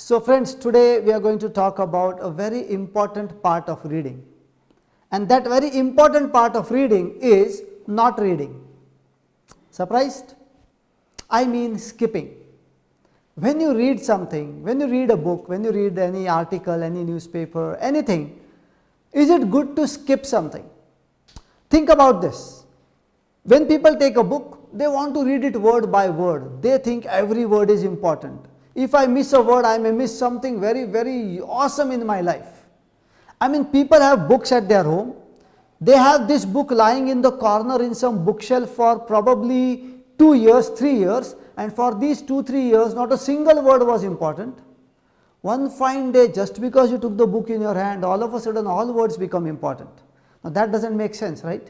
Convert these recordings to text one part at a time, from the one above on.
So friends, today we are going to talk about a very important part of reading, and that very important part of reading is not reading. Surprised? I mean skipping. When you read something, when you read a book, when you read any article, any newspaper, anything, is it good to skip something? Think about this. When people take a book, they want to read it word by word. They think every word is important. If I miss a word, I may miss something very awesome in my life. I mean, people have books at their home. They have this book lying in the corner in some bookshelf for probably 2 years, 3 years, and for these 2-3 years not a single word was important. One fine day, just because you took the book in your hand, all of a sudden all words become important. Now that doesn't make sense, right?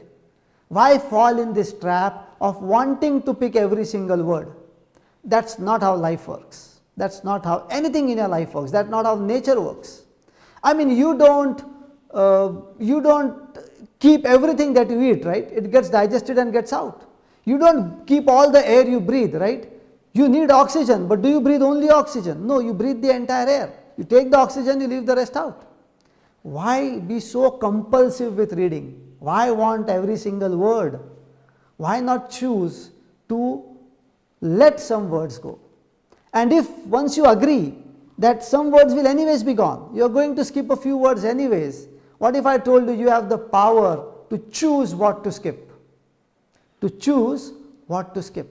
Why fall in this trap of wanting to pick every single word? That's not how life works. That's not how anything in your life works. That's not how nature works. I mean, you don't keep everything that you eat, right? It gets digested and gets out. You don't keep all the air you breathe, right? You need oxygen, but do you breathe only oxygen? No, you breathe the entire air. You take the oxygen, you leave the rest out. Why be so compulsive with reading? Why want every single word? Why not choose to let some words go? And if once you agree that some words will anyways be gone, you are going to skip a few words anyways, what if I told you you have the power to choose what to skip? To choose what to skip.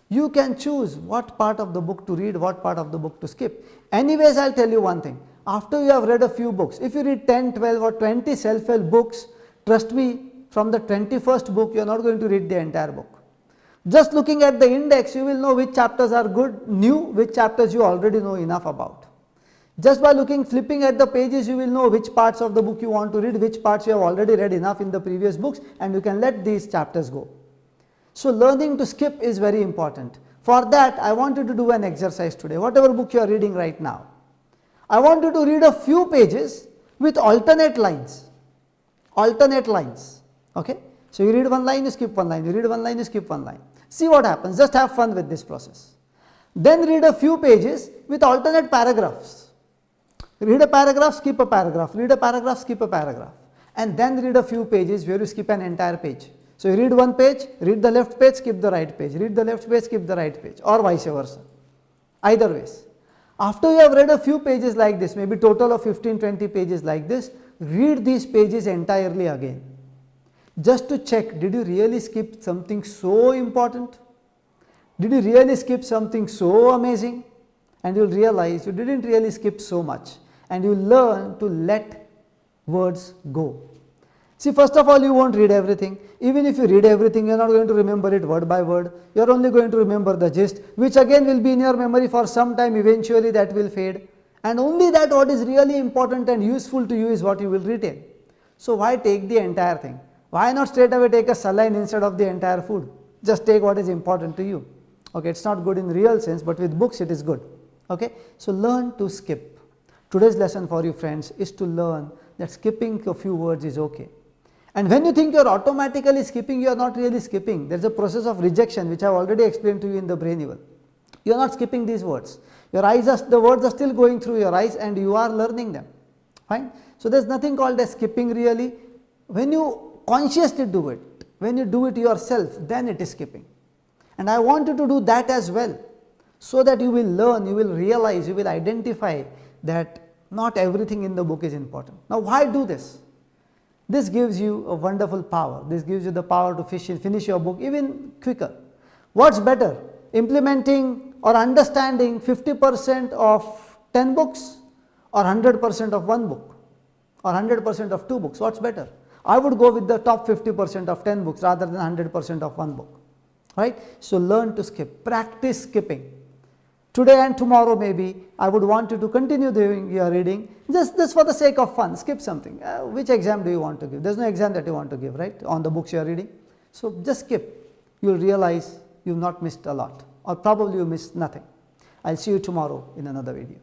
You can choose what part of the book to read, what part of the book to skip. Anyways, I will tell you one thing. After you have read a few books, if you read 10, 12 or 20 self-help books, trust me, from the 21st book, you are not going to read the entire book. Just looking at the index, you will know which chapters are good, new, which chapters you already know enough about. Just by flipping at the pages, you will know which parts of the book you want to read, which parts you have already read enough in the previous books, and you can let these chapters go. So learning to skip is very important. For that, I want you to do an exercise today, whatever book you are reading right now. I want you to read a few pages with alternate lines. Alternate lines. Okay? So you read one line, you skip one line, you read one line, you skip one line. See what happens, just have fun with this process. Then read a few pages with alternate paragraphs. Read a paragraph, skip a paragraph, read a paragraph, skip a paragraph. And then read a few pages where you skip an entire page. So you read one page, read the left page, skip the right page, read the left page, skip the right page, or vice versa. Either ways. After you have read a few pages like this, maybe total of 15-20 pages like this, read these pages entirely again. Just to check, did you really skip something so important? Did you really skip something so amazing? And you will realize you didn't really skip so much, and you learn to let words go. See, first of all, you won't read everything. Even if you read everything, you are not going to remember it word by word. You are only going to remember the gist, which again will be in your memory for some time. Eventually that will fade, and only that what is really important and useful to you is what you will retain. So why take the entire thing? Why not straight away take a saline instead of the entire food? Just take what is important to you. Okay, it's not good in real sense, but with books it is good. Okay, so learn to skip. Today's lesson for you friends is to learn that skipping a few words is okay. And when you think you are automatically skipping, you are not really skipping. There is a process of rejection which I have already explained to you in the brain evil. You are not skipping these words. Your eyes are, the words are still going through your eyes and you are learning them. Fine. So there is nothing called as skipping really. When you consciously do it, when you do it yourself, then it is skipping. And I want you to do that as well, so that you will learn, you will realize, you will identify that not everything in the book is important. Now why do this? This gives you a wonderful power. This gives you the power to finish your book even quicker. What's better? Implementing or understanding 50% of 10 books or 100% of one book or 100% of 2 books? What's better? I would go with the top 50% of 10 books rather than 100% of one book. Right? So learn to skip. Practice skipping. Today and tomorrow maybe I would want you to continue doing your reading just for the sake of fun. Skip something. Which exam do you want to give? There is no exam that you want to give, right, on the books you are reading. So just skip. You will realize you have not missed a lot, or probably you missed nothing. I will see you tomorrow in another video.